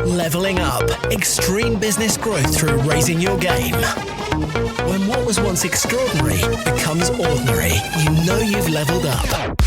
Leveling up. Extreme business growth through raising your game. When what was once extraordinary becomes ordinary, you know you've leveled up.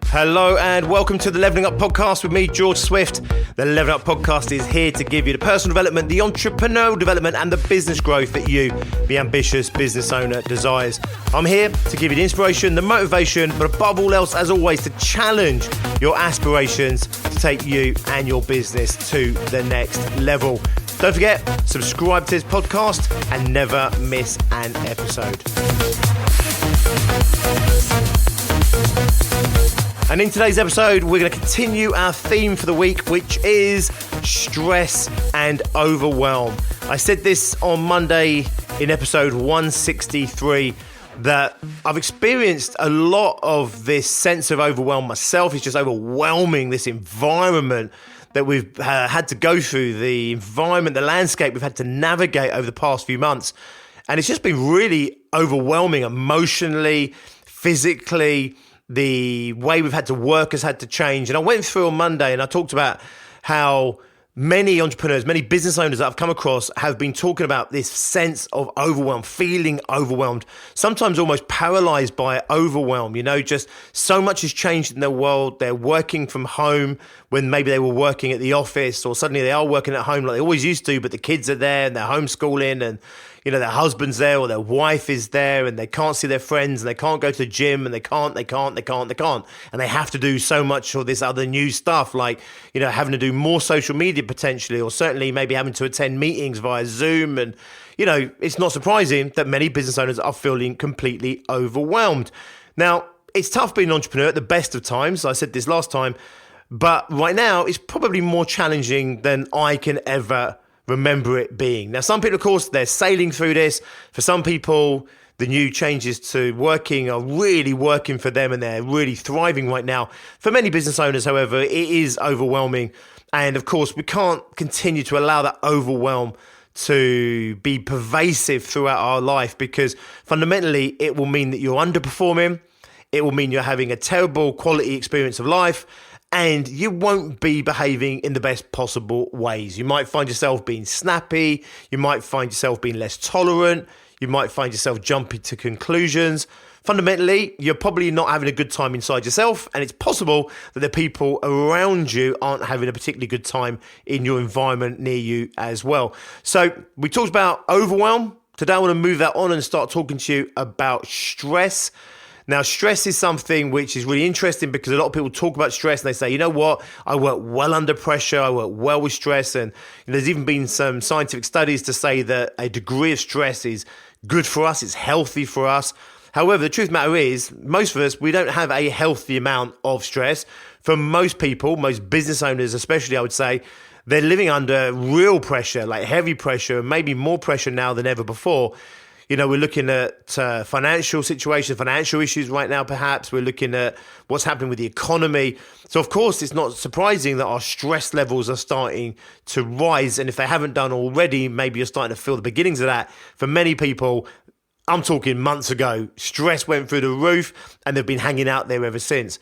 Hello and welcome to the Leveling Up Podcast with me, George Swift. The Leveling Up Podcast is here to give you the personal development, the entrepreneurial development and the business growth that you, the ambitious business owner, desires. I'm here to give you the inspiration, the motivation, but above all else, as always, to challenge your aspirations to take you and your business to the next level. Don't forget, subscribe to this podcast and never miss an episode. And in today's episode, we're going to continue our theme for the week, which is stress and overwhelm. I said this on Monday in episode 163 that I've experienced a lot of this sense of overwhelm myself. It's just overwhelming, this environment that we've had to go through, the environment, the landscape we've had to navigate over the past few months. And it's just been really overwhelming emotionally, physically. The way we've had to work has had to change. And I went through on Monday and I talked about how many entrepreneurs, many business owners that I've come across have been talking about this sense of overwhelm, feeling overwhelmed, sometimes almost paralyzed by overwhelm. You know, just so much has changed in their world. They're working from home when maybe they were working at the office, or suddenly they are working at home like they always used to, but the kids are there and they're homeschooling and you know, their husband's there or their wife is there and they can't see their friends and they can't go to the gym and they can't. And they have to do so much of this other new stuff like, you know, having to do more social media potentially, or certainly maybe having to attend meetings via Zoom. And, you know, it's not surprising that many business owners are feeling completely overwhelmed. Now, it's tough being an entrepreneur at the best of times. I said this last time, but right now it's probably more challenging than I can ever remember it being. Now, some people, of course, they're sailing through this. For some people, the new changes to working are really working for them and they're really thriving right now. For many business owners, however, it is overwhelming. And of course, we can't continue to allow that overwhelm to be pervasive throughout our life, because fundamentally it will mean that you're underperforming. It will mean you're having a terrible quality experience of life, and you won't be behaving in the best possible ways. You might find yourself being snappy. You might find yourself being less tolerant. You might find yourself jumping to conclusions. Fundamentally, you're probably not having a good time inside yourself, and it's possible that the people around you aren't having a particularly good time in your environment near you as well. So we talked about overwhelm. Today I want to move that on and start talking to you about stress. Now, stress is something which is really interesting because a lot of people talk about stress and they say, you know what, I work well under pressure, I work well with stress. And there's even been some scientific studies to say that a degree of stress is good for us, it's healthy for us. However, the truth of the matter is, most of us, we don't have a healthy amount of stress. For most people, most business owners especially, I would say, they're living under real pressure, like heavy pressure, and maybe more pressure now than ever before. You know, we're looking at financial situations, financial issues right now, perhaps. We're looking at what's happening with the economy. So, of course, it's not surprising that our stress levels are starting to rise. And if they haven't done already, maybe you're starting to feel the beginnings of that. For many people, I'm talking months ago, stress went through the roof and they've been hanging out there ever since.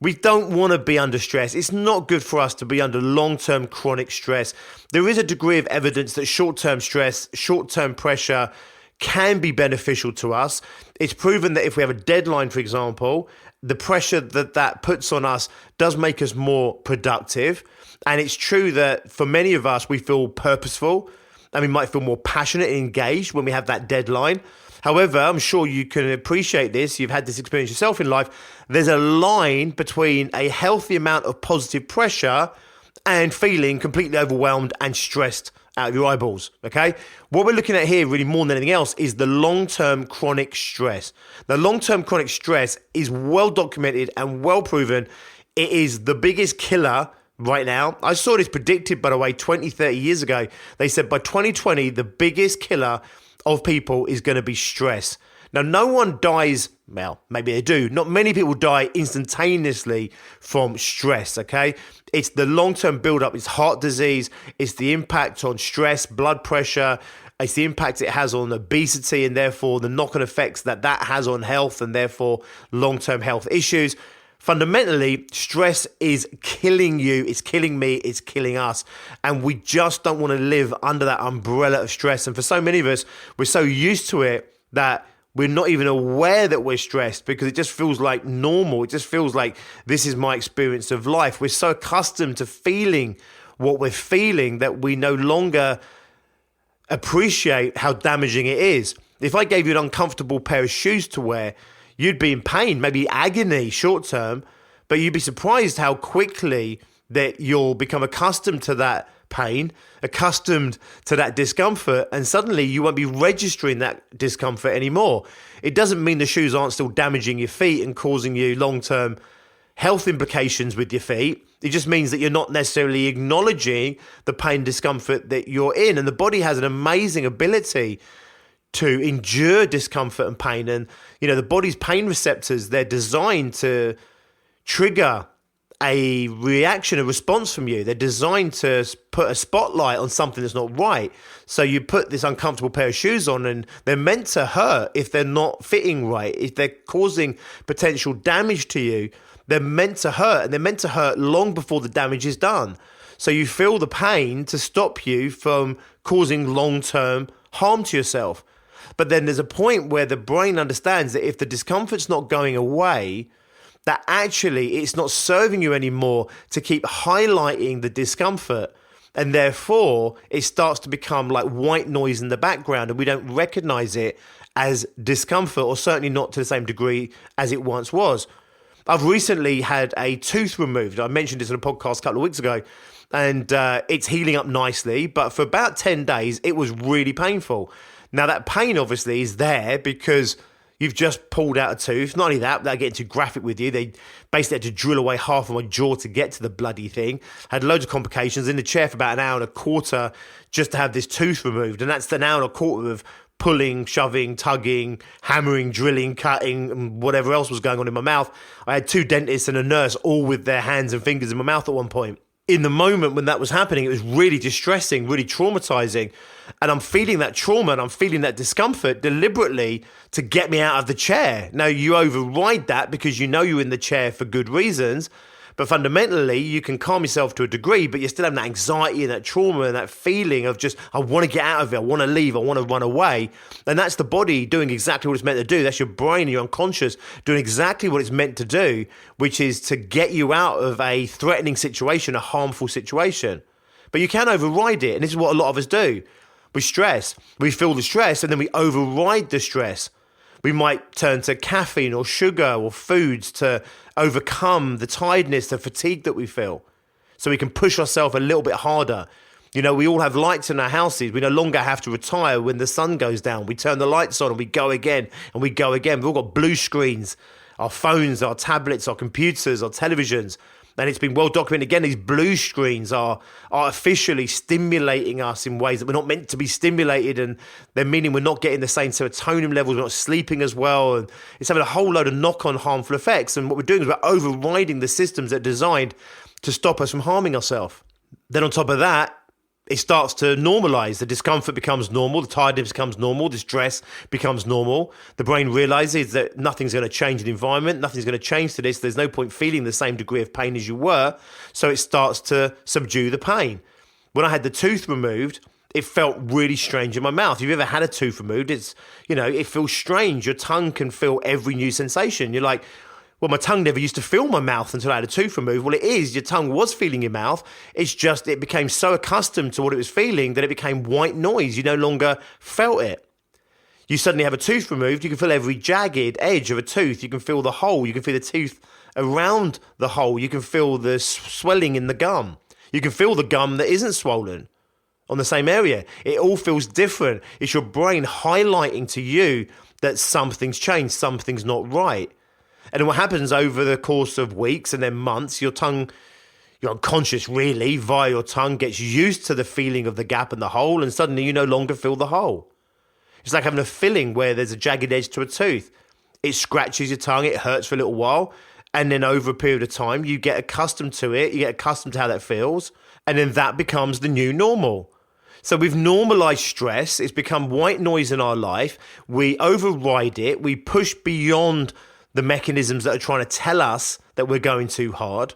We don't want to be under stress. It's not good for us to be under long-term chronic stress. There is a degree of evidence that short-term stress, short-term pressure can be beneficial to us. It's proven that if we have a deadline, for example, the pressure that puts on us does make us more productive. And it's true that for many of us, we feel purposeful and we might feel more passionate and engaged when we have that deadline. However, I'm sure you can appreciate this. You've had this experience yourself in life. There's a line between a healthy amount of positive pressure and feeling completely overwhelmed and stressed out of your eyeballs, okay? What we're looking at here really more than anything else is the long-term chronic stress. The long-term chronic stress is well documented and well proven. It is the biggest killer right now. I saw this predicted, by the way, 20, 30 years ago. They said by 2020, the biggest killer of people is going to be stress. Now, no one dies, well, maybe they do. Not many people die instantaneously from stress, okay? It's the long-term build-up. It's heart disease. It's the impact on stress, blood pressure, It's the impact it has on obesity and therefore the knock-on effects that has on health and therefore long-term health issues. Fundamentally, stress is killing you, it's killing me, it's killing us. And we just don't want to live under that umbrella of stress. And for so many of us, we're so used to it that we're not even aware that we're stressed because it just feels like normal. It just feels like this is my experience of life. We're so accustomed to feeling what we're feeling that we no longer appreciate how damaging it is. If I gave you an uncomfortable pair of shoes to wear, you'd be in pain, maybe agony short term, but you'd be surprised how quickly that you'll become accustomed to that pain, accustomed to that discomfort, and suddenly you won't be registering that discomfort anymore. It doesn't mean the shoes aren't still damaging your feet and causing you long-term health implications with your feet. It just means that you're not necessarily acknowledging the pain, discomfort that you're in. And the body has an amazing ability to endure discomfort and pain. And, the body's pain receptors, they're designed to trigger a reaction, a response from you. They're designed to put a spotlight on something that's not right. So you put this uncomfortable pair of shoes on and they're meant to hurt if they're not fitting right. If they're causing potential damage to you, they're meant to hurt, and they're meant to hurt long before the damage is done. So you feel the pain to stop you from causing long-term harm to yourself. But then there's a point where the brain understands that if the discomfort's not going away, that actually it's not serving you anymore to keep highlighting the discomfort. And therefore, it starts to become like white noise in the background, and we don't recognize it as discomfort, or certainly not to the same degree as it once was. I've recently had a tooth removed. I mentioned this on a podcast a couple of weeks ago, and it's healing up nicely. But for about 10 days, it was really painful. Now, that pain obviously is there because you've just pulled out a tooth. Not only that, without getting too graphic with you, they basically had to drill away half of my jaw to get to the bloody thing. Had loads of complications. In the chair for about an hour and a quarter just to have this tooth removed. And that's an hour and a quarter of pulling, shoving, tugging, hammering, drilling, cutting, and whatever else was going on in my mouth. I had 2 dentists and a nurse all with their hands and fingers in my mouth at one point. In the moment when that was happening, it was really distressing, really traumatizing. And I'm feeling that trauma and I'm feeling that discomfort deliberately to get me out of the chair. Now, you override that because you know you're in the chair for good reasons. But fundamentally, you can calm yourself to a degree, but you're still having that anxiety and that trauma and that feeling of just, I want to get out of it, I want to leave, I want to run away. And that's the body doing exactly what it's meant to do. That's your brain and your unconscious doing exactly what it's meant to do, which is to get you out of a threatening situation, a harmful situation. But you can override it, and this is what a lot of us do. We stress, we feel the stress, and then we override the stress. We might turn to caffeine or sugar or foods to overcome the tiredness, the fatigue that we feel. So we can push ourselves a little bit harder. We all have lights in our houses. We no longer have to retire when the sun goes down. We turn the lights on and we go again and we go again. We've all got blue screens, our phones, our tablets, our computers, our televisions. And it's been well documented again, these blue screens are artificially stimulating us in ways that we're not meant to be stimulated, and they're meaning we're not getting the same serotonin levels, we're not sleeping as well, and it's having a whole load of knock-on harmful effects. And what we're doing is we're overriding the systems that are designed to stop us from harming ourselves. Then on top of that, it starts to normalize. The discomfort becomes normal. The tiredness becomes normal. The stress becomes normal. The brain realizes that nothing's going to change the environment. Nothing's going to change to this. There's no point feeling the same degree of pain as you were. So it starts to subdue the pain. When I had the tooth removed, it felt really strange in my mouth. If you've ever had a tooth removed, it feels strange. Your tongue can feel every new sensation. You're like, well, my tongue never used to feel my mouth until I had a tooth removed. Well, it is. Your tongue was feeling your mouth. It's just it became so accustomed to what it was feeling that it became white noise. You no longer felt it. You suddenly have a tooth removed. You can feel every jagged edge of a tooth. You can feel the hole. You can feel the tooth around the hole. You can feel the swelling in the gum. You can feel the gum that isn't swollen on the same area. It all feels different. It's your brain highlighting to you that something's changed, something's not right. And then what happens over the course of weeks and then months, your tongue, your unconscious really, via your tongue, gets used to the feeling of the gap and the hole, and suddenly you no longer feel the hole. It's like having a filling where there's a jagged edge to a tooth. It scratches your tongue, it hurts for a little while, and then over a period of time, you get accustomed to it, you get accustomed to how that feels, and then that becomes the new normal. So we've normalized stress. It's become white noise in our life. We override it. We push beyond the mechanisms that are trying to tell us that we're going too hard.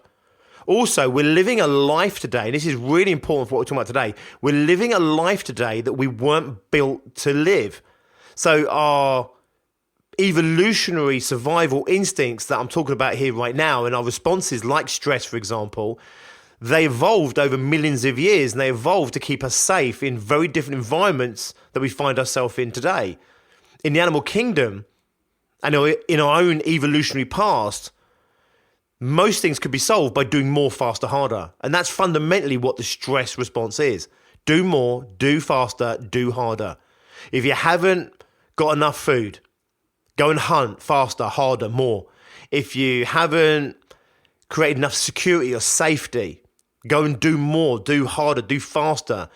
Also, we're living a life today, and this is really important for what we're talking about today. We're living a life today that we weren't built to live. So our evolutionary survival instincts that I'm talking about here right now, and our responses like stress, for example, they evolved over millions of years, and they evolved to keep us safe in very different environments that we find ourselves in today. In the animal kingdom, and in our own evolutionary past, most things could be solved by doing more, faster, harder. And that's fundamentally what the stress response is. Do more, do faster, do harder. If you haven't got enough food, go and hunt faster, harder, more. If you haven't created enough security or safety, go and do more, do harder, do faster.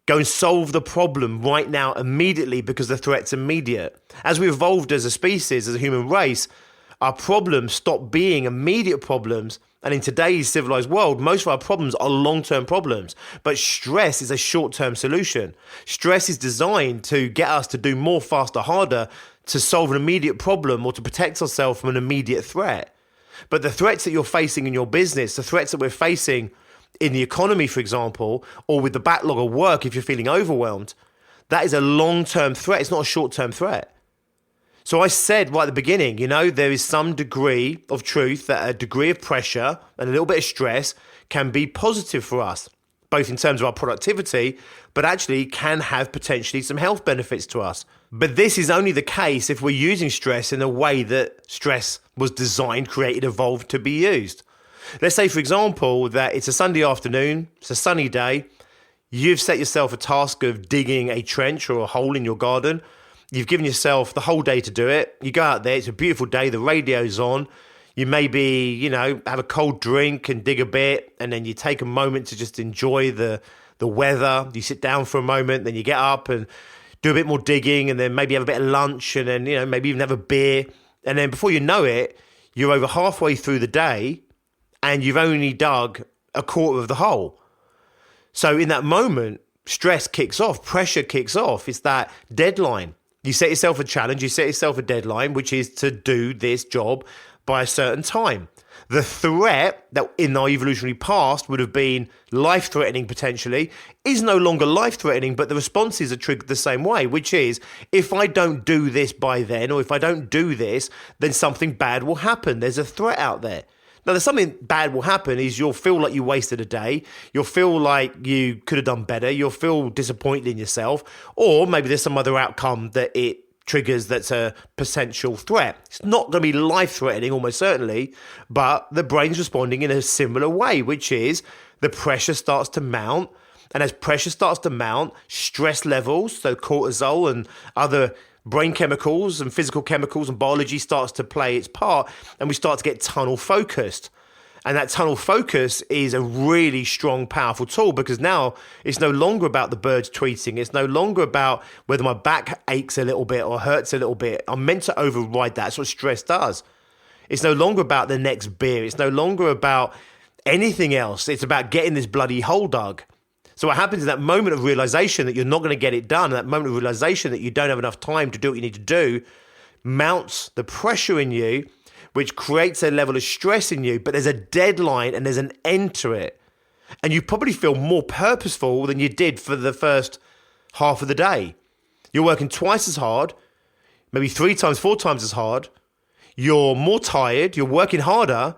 Go and solve the problem right now, immediately, because the threat's immediate. As we evolved as a species, as a human race, our problems stop being immediate problems. And in today's civilized world, most of our problems are long-term problems. But stress is a short-term solution. Stress is designed to get us to do more, faster, harder, to solve an immediate problem or to protect ourselves from an immediate threat. But the threats that you're facing in your business, the threats that we're facing in the economy, for example, or with the backlog of work, if you're feeling overwhelmed, that is a long-term threat. It's not a short-term threat. So I said right at the beginning, there is some degree of truth that a degree of pressure and a little bit of stress can be positive for us, both in terms of our productivity, but actually can have potentially some health benefits to us. But this is only the case if we're using stress in a way that stress was designed, created, evolved to be used. Let's say, for example, that it's a Sunday afternoon, it's a sunny day, you've set yourself a task of digging a trench or a hole in your garden. You've given yourself the whole day to do it. You go out there, it's a beautiful day, the radio's on. You maybe, have a cold drink and dig a bit, and then you take a moment to just enjoy the weather. You sit down for a moment, then you get up and do a bit more digging, and then maybe have a bit of lunch, and then, maybe even have a beer. And then before you know it, you're over halfway through the day, and you've only dug a quarter of the hole. So in that moment, stress kicks off, pressure kicks off. It's that deadline. You set yourself a challenge, you set yourself a deadline, which is to do this job by a certain time. The threat that in our evolutionary past would have been life-threatening potentially is no longer life-threatening, but the responses are triggered the same way, which is, if I don't do this by then, or if I don't do this, then something bad will happen. There's a threat out there. Now, there's something bad will happen is you'll feel like you wasted a day. You'll feel like you could have done better. You'll feel disappointed in yourself. Or maybe there's some other outcome that it triggers that's a potential threat. It's not going to be life-threatening, almost certainly, but the brain's responding in a similar way, which is the pressure starts to mount. And as pressure starts to mount, stress levels, so cortisol and other brain chemicals and physical chemicals and biology starts to play its part, and we start to get tunnel focused. And that tunnel focus is a really strong, powerful tool, because now it's no longer about the birds tweeting. It's no longer about whether my back aches a little bit or hurts a little bit. I'm meant to override that. That's what stress does. It's no longer about the next beer. It's no longer about anything else. It's about getting this bloody hole dug. So what happens in that moment of realization that you're not going to get it done, that moment of realization that you don't have enough time to do what you need to do, mounts the pressure in you, which creates a level of stress in you, but there's a deadline and there's an end to it. And you probably feel more purposeful than you did for the first half of the day. You're working twice as hard, maybe 3 times, 4 times as hard. You're more tired, you're working harder,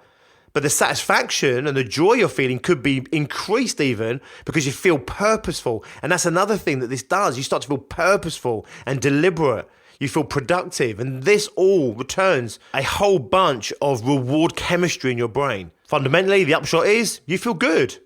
but the satisfaction and the joy you're feeling could be increased even because you feel purposeful. And that's another thing that this does. You start to feel purposeful and deliberate. You feel productive. And this all returns a whole bunch of reward chemistry in your brain. Fundamentally, the upshot is you feel good.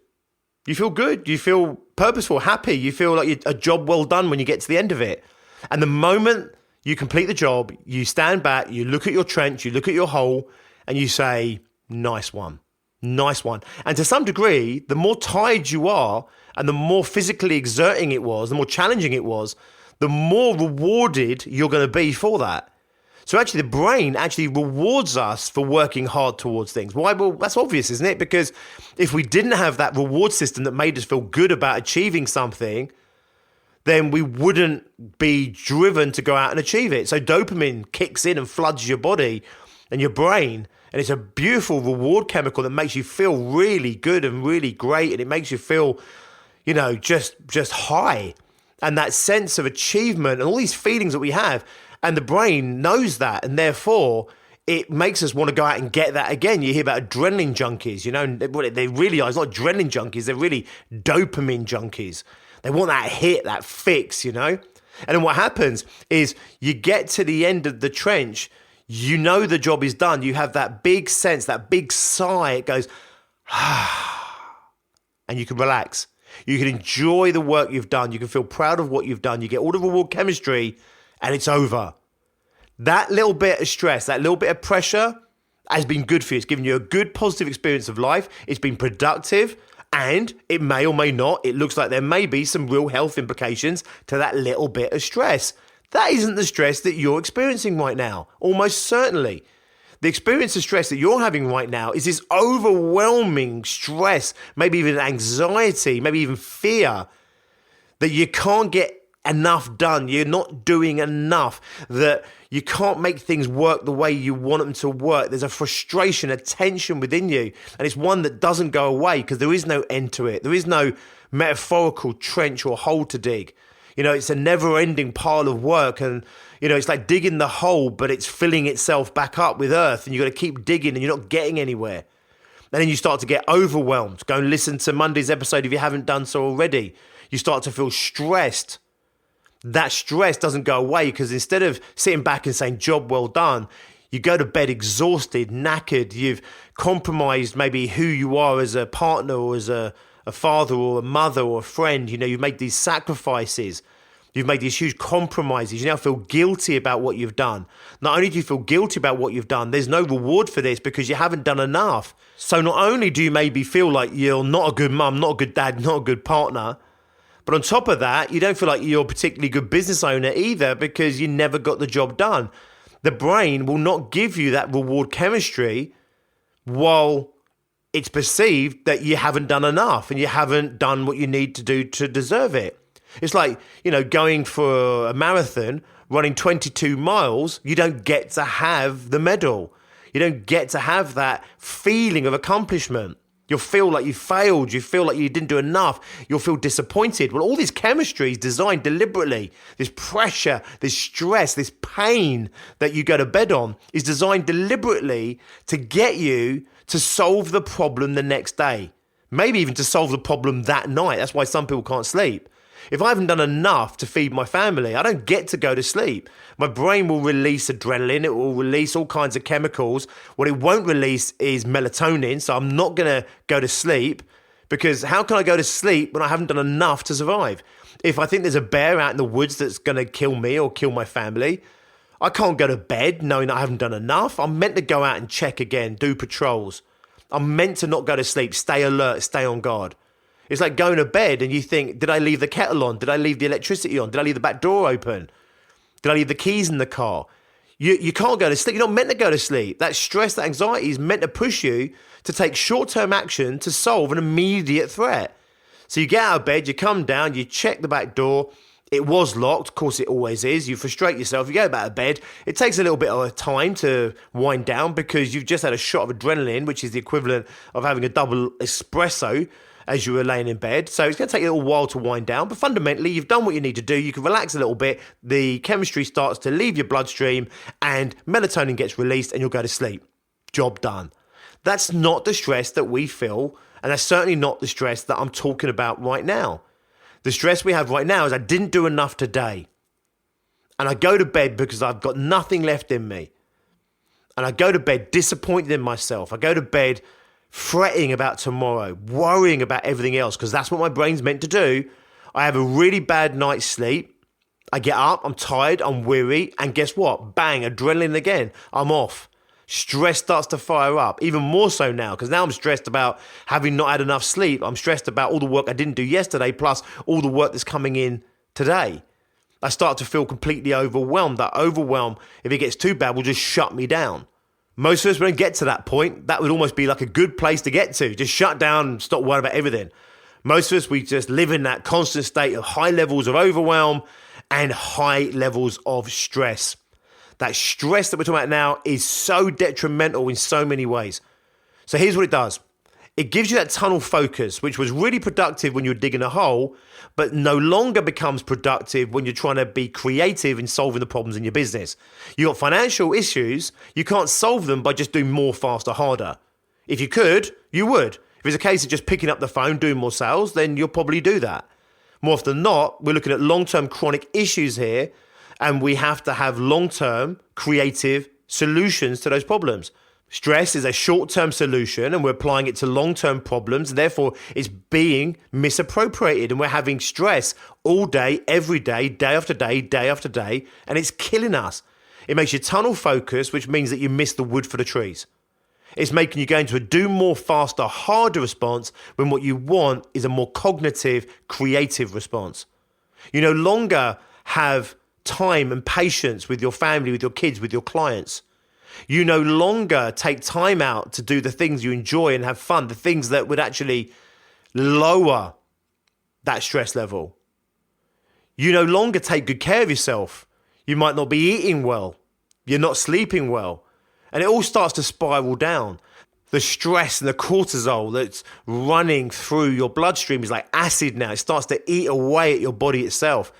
You feel good. You feel purposeful, happy. You feel like a job well done when you get to the end of it. And the moment you complete the job, you stand back, you look at your trench, you look at your hole, and you say, nice one. Nice one. And to some degree, the more tired you are and the more physically exerting it was, the more challenging it was, the more rewarded you're going to be for that. So actually, the brain actually rewards us for working hard towards things. Why? Well, that's obvious, isn't it? Because if we didn't have that reward system that made us feel good about achieving something, then we wouldn't be driven to go out and achieve it. So dopamine kicks in and floods your body and your brain. And it's a beautiful reward chemical that makes you feel really good and really great. And it makes you feel, just high. And that sense of achievement and all these feelings that we have. And the brain knows that. And therefore, it makes us want to go out and get that again. You hear about adrenaline junkies, what they really are. It's not adrenaline junkies. They're really dopamine junkies. They want that hit, that fix, And then what happens is you get to the end of the trench. The job is done. You have that big sense, that big sigh. It goes, and you can relax. You can enjoy the work you've done. You can feel proud of what you've done. You get all the reward chemistry and it's over. That little bit of stress, that little bit of pressure has been good for you. It's given you a good positive experience of life. It's been productive and it may or may not. It looks like there may be some real health implications to that little bit of stress. That isn't the stress that you're experiencing right now, almost certainly. The experience of stress that you're having right now is this overwhelming stress, maybe even anxiety, maybe even fear that you can't get enough done. You're not doing enough, that you can't make things work the way you want them to work. There's a frustration, a tension within you, and it's one that doesn't go away because there is no end to it. There is no metaphorical trench or hole to dig. It's a never-ending pile of work and, it's like digging the hole, but it's filling itself back up with earth and you've got to keep digging and you're not getting anywhere. And then you start to get overwhelmed. Go and listen to Monday's episode if you haven't done so already. You start to feel stressed. That stress doesn't go away because instead of sitting back and saying, job well done, you go to bed exhausted, knackered. You've compromised maybe who you are as a partner or as a father or a mother or a friend. You've made these sacrifices. You've made these huge compromises. You now feel guilty about what you've done. Not only do you feel guilty about what you've done, there's no reward for this because you haven't done enough. So not only do you maybe feel like you're not a good mum, not a good dad, not a good partner, but on top of that, you don't feel like you're a particularly good business owner either because you never got the job done. The brain will not give you that reward chemistry while it's perceived that you haven't done enough and you haven't done what you need to do to deserve it. It's like, going for a marathon, running 22 miles, you don't get to have the medal. You don't get to have that feeling of accomplishment. You'll feel like you failed. You feel like you didn't do enough. You'll feel disappointed. Well, all this chemistry is designed deliberately. This pressure, this stress, this pain that you go to bed on is designed deliberately to get you to solve the problem the next day. Maybe even to solve the problem that night. That's why some people can't sleep. If I haven't done enough to feed my family, I don't get to go to sleep. My brain will release adrenaline. It will release all kinds of chemicals. What it won't release is melatonin. So I'm not going to go to sleep because how can I go to sleep when I haven't done enough to survive? If I think there's a bear out in the woods that's going to kill me or kill my family, I can't go to bed knowing that I haven't done enough. I'm meant to go out and check again, do patrols. I'm meant to not go to sleep, stay alert, stay on guard. It's like going to bed and you think, did I leave the kettle on? Did I leave the electricity on? Did I leave the back door open? Did I leave the keys in the car? You can't go to sleep. You're not meant to go to sleep. That stress, that anxiety is meant to push you to take short-term action to solve an immediate threat. So you get out of bed, you come down, you check the back door. It was locked. Of course, it always is. You frustrate yourself. You go back to bed. It takes a little bit of time to wind down because you've just had a shot of adrenaline, which is the equivalent of having a double espresso as you were laying in bed. So it's going to take a little while to wind down, but fundamentally you've done what you need to do. You can relax a little bit. The chemistry starts to leave your bloodstream and melatonin gets released and you'll go to sleep. Job done. That's not the stress that we feel, and that's certainly not the stress that I'm talking about right now. The stress we have right now is I didn't do enough today. And I go to bed because I've got nothing left in me. And I go to bed disappointed in myself. I go to bed fretting about tomorrow, worrying about everything else, because that's what my brain's meant to do. I have a really bad night's sleep. I get up, I'm tired, I'm weary, and guess what? Bang, adrenaline again. I'm off. Stress starts to fire up, even more so now, because now I'm stressed about having not had enough sleep. I'm stressed about all the work I didn't do yesterday, plus all the work that's coming in today. I start to feel completely overwhelmed. That overwhelm, if it gets too bad, will just shut me down. Most of us won't get to that point. That would almost be like a good place to get to. Just shut down and stop worrying about everything. Most of us, we just live in that constant state of high levels of overwhelm and high levels of stress. That stress that we're talking about now is so detrimental in so many ways. So here's what it does. It gives you that tunnel focus, which was really productive when you're digging a hole, but no longer becomes productive when you're trying to be creative in solving the problems in your business. You got financial issues, you can't solve them by just doing more, faster, harder. If you could, you would. If it's a case of just picking up the phone, doing more sales, then you'll probably do that. More often than not, we're looking at long-term chronic issues here, and we have to have long-term creative solutions to those problems. Stress is a short-term solution, and we're applying it to long-term problems, and therefore it's being misappropriated, and we're having stress all day, every day, day after day, day after day, and it's killing us. It makes you tunnel focus, which means that you miss the wood for the trees. It's making you go into a do more, faster, harder response when what you want is a more cognitive, creative response. You no longer have time and patience with your family, with your kids, with your clients. You no longer take time out to do the things you enjoy and have fun, the things that would actually lower that stress level. You no longer take good care of yourself. You might not be eating well. You're not sleeping well. And it all starts to spiral down. The stress and the cortisol that's running through your bloodstream is like acid now. It starts to eat away at your body itself.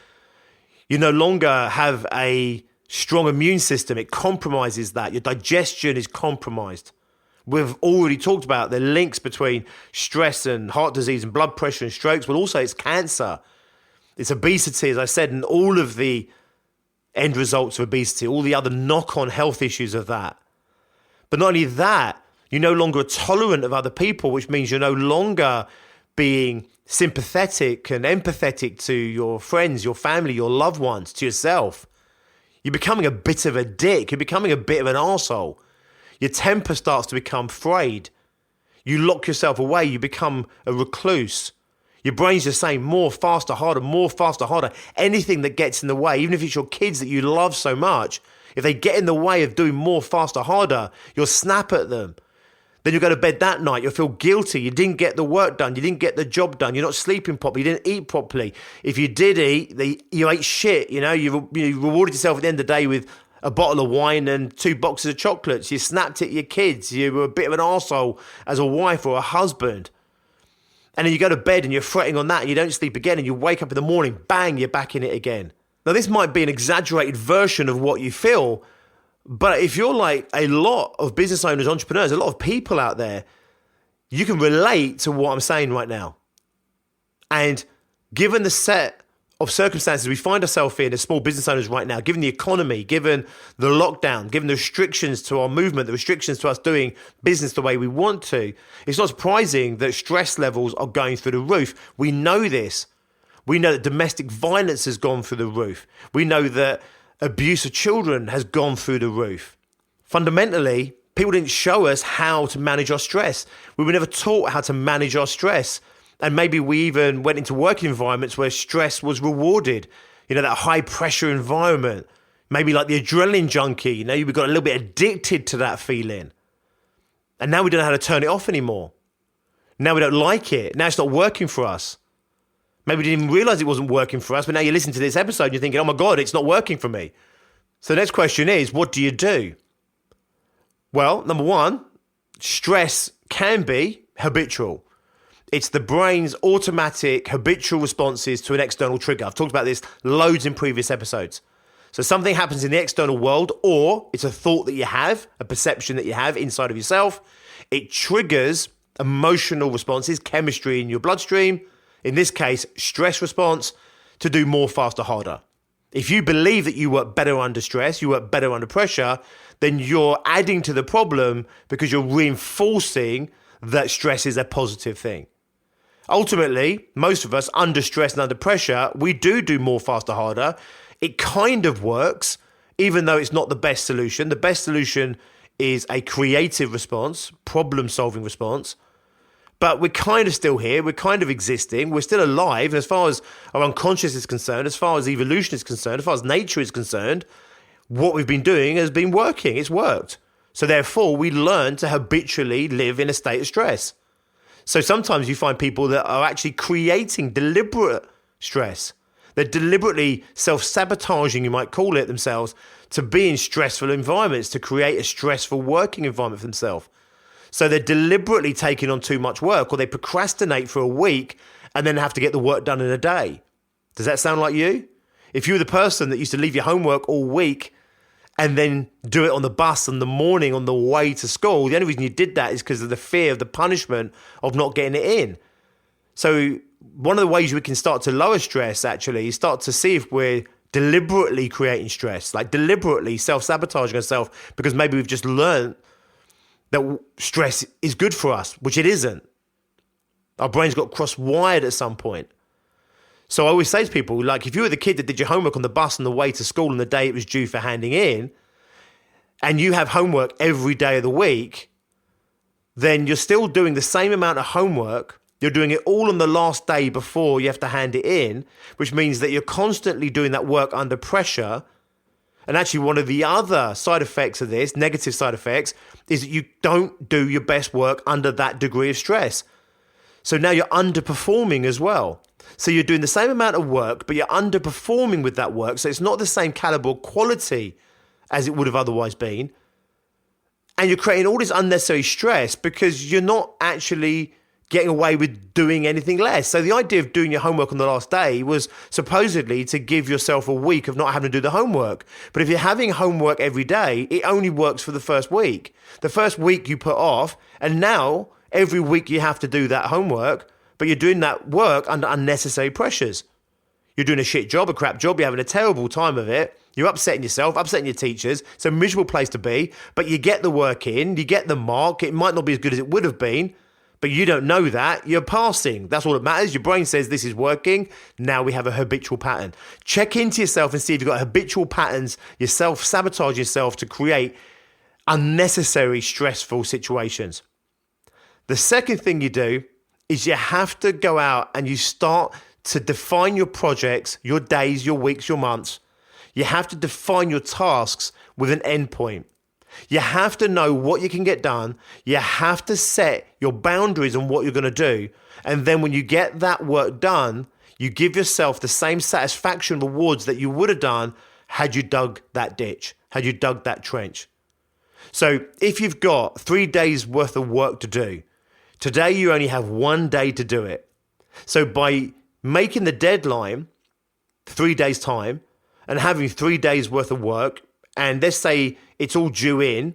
You no longer have a strong immune system. It compromises that. Your digestion is compromised. We've already talked about the links between stress and heart disease and blood pressure and strokes, but also it's cancer. It's obesity, as I said, and all of the end results of obesity, all the other knock-on health issues of that. But not only that, you're no longer tolerant of other people, which means you're no longer being sympathetic and empathetic to your friends, your family, your loved ones, to yourself. You're becoming a bit of a dick. You're becoming a bit of an arsehole. Your temper starts to become frayed. You lock yourself away. You become a recluse. Your brain's just saying more, faster, harder, more, faster, harder. Anything that gets in the way, even if it's your kids that you love so much, if they get in the way of doing more, faster, harder, you'll snap at them. Then you'll go to bed that night, you'll feel guilty. You didn't get the work done. You didn't get the job done. You're not sleeping properly. You didn't eat properly. If you did eat, you ate shit. You rewarded yourself at the end of the day with a bottle of wine and 2 boxes of chocolates. You snapped at your kids. You were a bit of an arsehole as a wife or a husband. And then you go to bed and you're fretting on that and you don't sleep again and you wake up in the morning, bang, you're back in it again. Now, this might be an exaggerated version of what you feel, but if you're like a lot of business owners, entrepreneurs, a lot of people out there, you can relate to what I'm saying right now. And given the set of circumstances we find ourselves in as small business owners right now, given the economy, given the lockdown, given the restrictions to our movement, the restrictions to us doing business the way we want to, it's not surprising that stress levels are going through the roof. We know this. We know that domestic violence has gone through the roof. We know that abuse of children has gone through the roof. Fundamentally, people didn't show us how to manage our stress. We were never taught how to manage our stress. And maybe we even went into working environments where stress was rewarded. You know, that high pressure environment. Maybe like the adrenaline junkie, you know, we got a little bit addicted to that feeling. And now we don't know how to turn it off anymore. Now we don't like it. Now it's not working for us. Maybe we didn't even realize it wasn't working for us, but now you listen to this episode and you're thinking, oh my God, it's not working for me. So the next question is, what do you do? Well, number one, stress can be habitual. It's the brain's automatic habitual responses to an external trigger. I've talked about this loads in previous episodes. So something happens in the external world, or it's a thought that you have, a perception that you have inside of yourself. It triggers emotional responses, chemistry in your bloodstream, in this case, stress response, to do more, faster, harder. If you believe that you work better under stress, you work better under pressure, then you're adding to the problem because you're reinforcing that stress is a positive thing. Ultimately, most of us under stress and under pressure, we do more, faster, harder. It kind of works, even though it's not the best solution. The best solution is a creative response, problem-solving response. But we're kind of still here. We're kind of existing. We're still alive. As far as our unconscious is concerned, as far as evolution is concerned, as far as nature is concerned, what we've been doing has been working. It's worked. So therefore, we learn to habitually live in a state of stress. So sometimes you find people that are actually creating deliberate stress. They're deliberately self-sabotaging, you might call it, themselves to be in stressful environments, to create a stressful working environment for themselves. So they're deliberately taking on too much work, or they procrastinate for a week and then have to get the work done in a day. Does that sound like you? If you were the person that used to leave your homework all week and then do it on the bus in the morning on the way to school, the only reason you did that is because of the fear of the punishment of not getting it in. So one of the ways we can start to lower stress, actually, is start to see if we're deliberately creating stress, like deliberately self-sabotaging ourselves because maybe we've just learned that stress is good for us, which it isn't. Our brains got cross-wired at some point. So I always say to people, like, if you were the kid that did your homework on the bus on the way to school on the day it was due for handing in, and you have homework every day of the week, then you're still doing the same amount of homework. You're doing it all on the last day before you have to hand it in, which means that you're constantly doing that work under pressure. And actually, one of the other side effects of this, negative side effects, is that you don't do your best work under that degree of stress. So now you're underperforming as well. So you're doing the same amount of work, but you're underperforming with that work. So it's not the same caliber or quality as it would have otherwise been. And you're creating all this unnecessary stress because you're not actually getting away with doing anything less. So the idea of doing your homework on the last day was supposedly to give yourself a week of not having to do the homework. But if you're having homework every day, it only works for the first week. The first week you put off, and now every week you have to do that homework, but you're doing that work under unnecessary pressures. You're doing a shit job, a crap job, you're having a terrible time of it. You're upsetting yourself, upsetting your teachers. It's a miserable place to be, but you get the work in, you get the mark. It might not be as good as it would have been, but you don't know that. You're passing. That's all that matters. Your brain says this is working. Now we have a habitual pattern. Check into yourself and see if you've got habitual patterns, yourself, sabotage yourself to create unnecessary stressful situations. The second thing you do is you have to go out and you start to define your projects, your days, your weeks, your months. You have to define your tasks with an endpoint. You have to know what you can get done. You have to set your boundaries on what you're going to do. And then when you get that work done, you give yourself the same satisfaction rewards that you would have done had you dug that ditch, had you dug that trench. So if you've got 3 days worth of work to do, today you only have 1 day to do it. So by making the deadline 3 days' time and having 3 days worth of work, and let's say it's all due in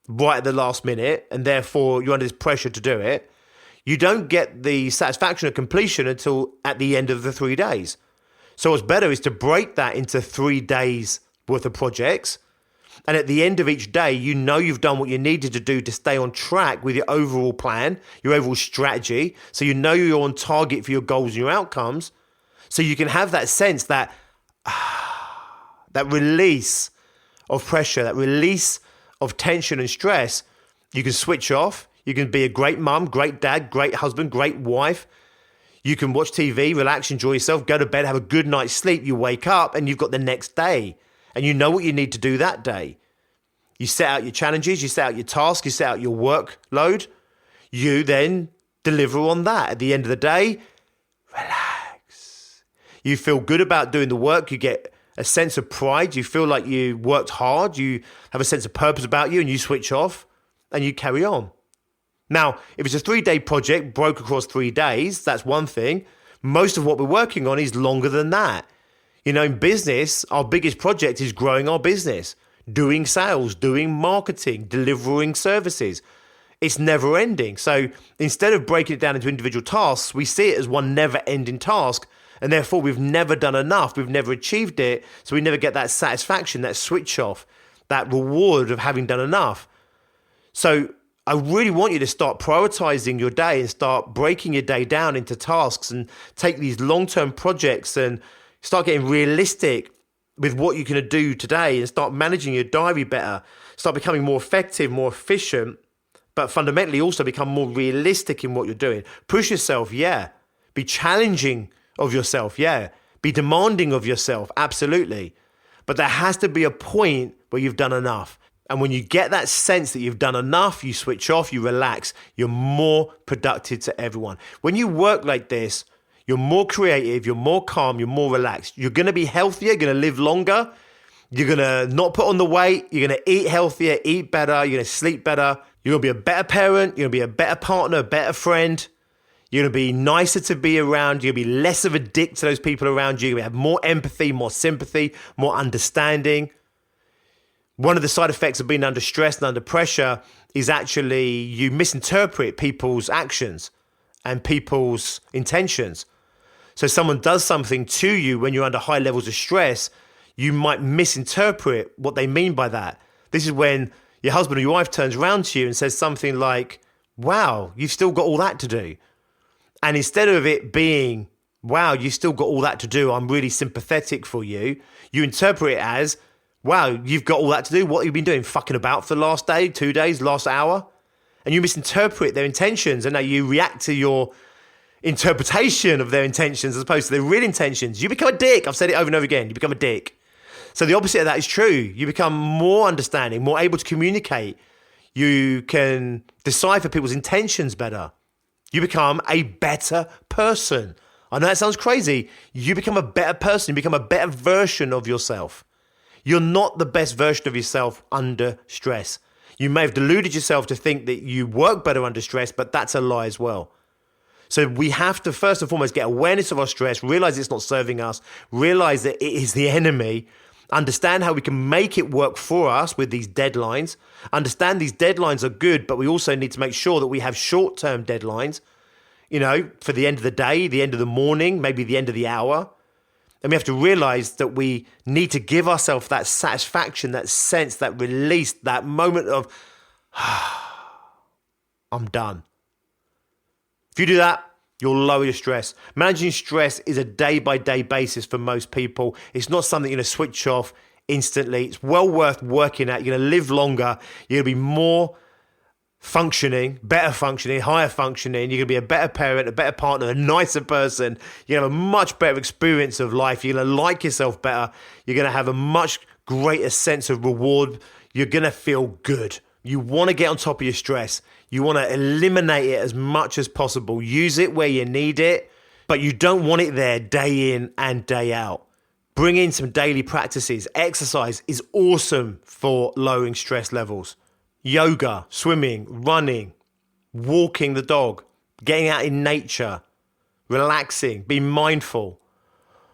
right at the last minute, and therefore you're under this pressure to do it, you don't get the satisfaction of completion until at the end of the 3 days. So what's better is to break that into 3 days worth of projects. And at the end of each day, you know you've done what you needed to do to stay on track with your overall plan, your overall strategy. So you know you're on target for your goals and your outcomes. So you can have that sense that that release of pressure, that release of tension and stress. You can switch off. You can be a great mum, great dad, great husband, great wife. You can watch TV, relax, enjoy yourself, go to bed, have a good night's sleep. You wake up and you've got the next day. And you know what you need to do that day. You set out your challenges, you set out your tasks, you set out your workload. You then deliver on that. At the end of the day, relax. You feel good about doing the work. You get a sense of pride. You feel like you worked hard. You have a sense of purpose about you, and you switch off and you carry on. Now, if it's a 3-day project broke across 3 days, that's one thing. Most of what we're working on is longer than that. You know, in business, our biggest project is growing our business, doing sales, doing marketing, delivering services. It's never ending. So instead of breaking it down into individual tasks, we see it as one never ending task. And therefore, we've never done enough. We've never achieved it. So we never get that satisfaction, that switch off, that reward of having done enough. So I really want you to start prioritizing your day and start breaking your day down into tasks and take these long-term projects and start getting realistic with what you're going to do today and start managing your diary better. Start becoming more effective, more efficient, but fundamentally also become more realistic in what you're doing. Push yourself, yeah. Be challenging of yourself, yeah. Be demanding of yourself, absolutely. But there has to be a point where you've done enough. And when you get that sense that you've done enough, you switch off, you relax, you're more productive to everyone. When you work like this, you're more creative, you're more calm, you're more relaxed. You're going to be healthier, you're going to live longer. You're going to not put on the weight. You're going to eat healthier, eat better. You're going to sleep better. You're going to be a better parent. You're going to be a better partner, a better friend. You're going to be nicer to be around. You're going to be less of a dick to those people around you. You're going to have more empathy, more sympathy, more understanding. One of the side effects of being under stress and under pressure is actually you misinterpret people's actions and people's intentions. So someone does something to you when you're under high levels of stress, you might misinterpret what they mean by that. This is when your husband or your wife turns around to you and says something like, wow, you've still got all that to do. And instead of it being, wow, you've still got all that to do, I'm really sympathetic for you, you interpret it as, wow, you've got all that to do. What have you been doing? Fucking about for the last day, 2 days, last hour? And you misinterpret their intentions, and now you react to your interpretation of their intentions as opposed to their real intentions. You become a dick. I've said it over and over again. You become a dick. So the opposite of that is true. You become more understanding, more able to communicate. You can decipher people's intentions better. You become a better person. I know that sounds crazy. You become a better person. You become a better version of yourself. You're not the best version of yourself under stress. You may have deluded yourself to think that you work better under stress, but that's a lie as well. So we have to first and foremost get awareness of our stress, realize it's not serving us, realize that it is the enemy, understand how we can make it work for us with these deadlines, understand these deadlines are good, but we also need to make sure that we have short-term deadlines, for the end of the day, the end of the morning, maybe the end of the hour. And we have to realize that we need to give ourselves that satisfaction, that sense, that release, that moment of, I'm done. If you do that, you'll lower your stress. Managing stress is a day-by-day basis for most people. It's not something you're going to switch off instantly. It's well worth working at. You're going to live longer. You're going to be more functioning, better functioning, higher functioning. You're going to be a better parent, a better partner, a nicer person. You're going to have a much better experience of life. You're going to like yourself better. You're going to have a much greater sense of reward. You're going to feel good. You want to get on top of your stress. You want to eliminate it as much as possible. Use it where you need it, but you don't want it there day in and day out. Bring in some daily practices. Exercise is awesome for lowering stress levels. Yoga, swimming, running, walking the dog, getting out in nature, relaxing, being mindful.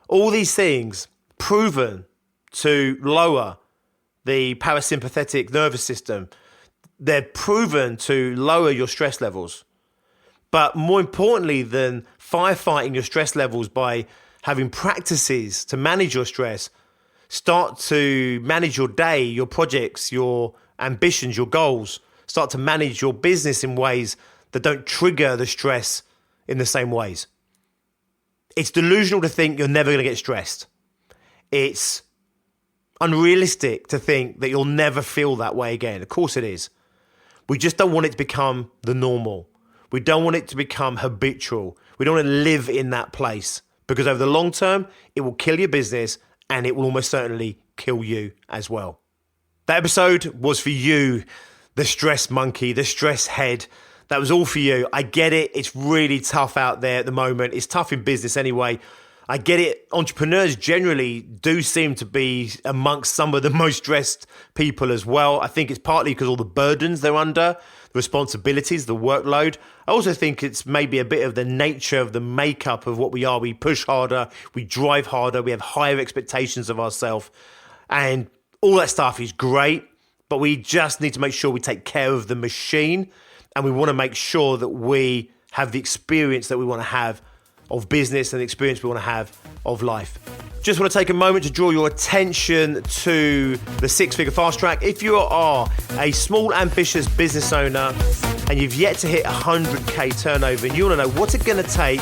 All these things proven to lower the parasympathetic nervous system. They're proven to lower your stress levels. But more importantly than firefighting your stress levels by having practices to manage your stress, start to manage your day, your projects, your ambitions, your goals. Start to manage your business in ways that don't trigger the stress in the same ways. It's delusional to think you're never going to get stressed. It's unrealistic to think that you'll never feel that way again. Of course it is. We just don't want it to become the normal. We don't want it to become habitual. We don't want to live in that place because over the long term, it will kill your business and it will almost certainly kill you as well. That episode was for you, the stress monkey, the stress head. That was all for you. I get it. It's really tough out there at the moment. It's tough in business anyway. I get it. Entrepreneurs generally do seem to be amongst some of the most stressed people as well. I think it's partly because all the burdens they're under, the responsibilities, the workload. I also think it's maybe a bit of the nature of the makeup of what we are. We push harder, we drive harder, we have higher expectations of ourselves. And all that stuff is great, but we just need to make sure we take care of the machine, and we want to make sure that we have the experience that we want to have of business and the experience we want to have of life. Just want to take a moment to draw your attention to the six-figure fast track. If you are a small, ambitious business owner and you've yet to hit 100K turnover and you want to know what's it going to take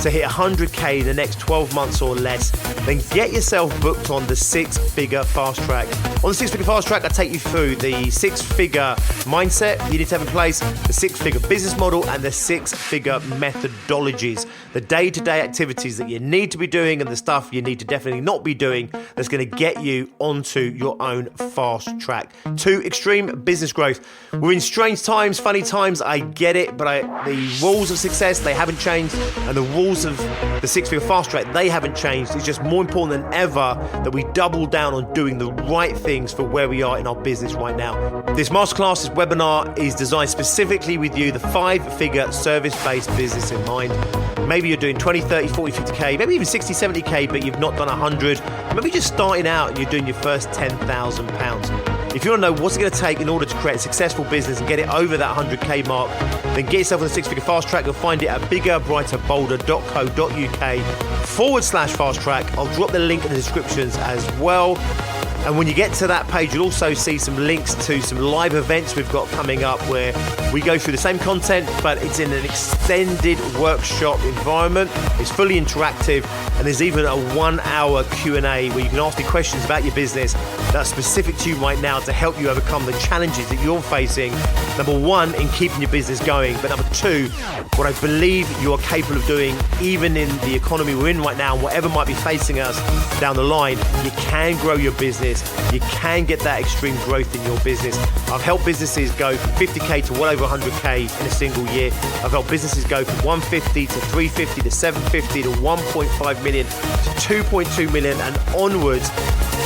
to hit 100K in the next 12 months or less, then get yourself booked on the six-figure fast track. On the six-figure fast track, I take you through the six-figure mindset you need to have in place, the six-figure business model, and the six-figure methodologies the day-to-day activities that you need to be doing and the stuff you need to definitely not be doing that's going to get you onto your own fast track to extreme business growth. We're in strange times, funny times, I get it, but the rules of success, they haven't changed, and the rules of the six-figure fast track, they haven't changed. It's just more important than ever that we double down on doing the right things for where we are in our business right now. This masterclass, this webinar is designed specifically with you, the 5-figure service-based business in mind. Maybe you're doing 20, 30, 40, 50K, maybe even 60, 70K, but you've not done 100. Maybe just starting out and you're doing your first £10,000. If you want to know what's it going to take in order to create a successful business and get it over that 100K mark, then get yourself on the six-figure fast track. You'll find it at biggerbrighterbolder.co.uk/fast track. I'll drop the link in the descriptions as well. And when you get to that page, you'll also see some links to some live events we've got coming up where we go through the same content, but it's in an extended workshop environment. It's fully interactive, and there's even a 1-hour Q&A where you can ask me questions about your business that's specific to you right now to help you overcome the challenges that you're facing. Number one, in keeping your business going, but number two, what I believe you are capable of doing, even in the economy we're in right now, whatever might be facing us down the line, you can grow your business. You can get that extreme growth in your business. I've helped businesses go from 50K to well over 100K in a single year. I've helped businesses go from 150 to 350 to 750 to 1.5 million to 2.2 million and onwards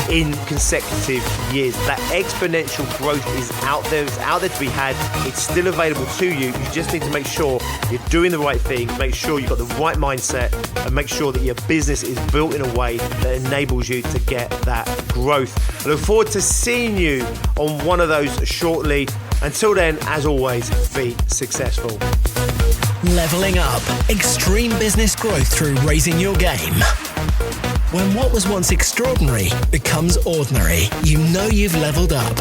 in consecutive years. That exponential growth is out there. It's out there to be had. It's still available to you. You just need to make sure you're doing the right thing, make sure you've got the right mindset, and make sure that your business is built in a way that enables you to get that growth. I look forward to seeing you on one of those shortly. Until then, as always, be successful. Leveling up. Extreme business growth through raising your game. When what was once extraordinary becomes ordinary, you know you've leveled up.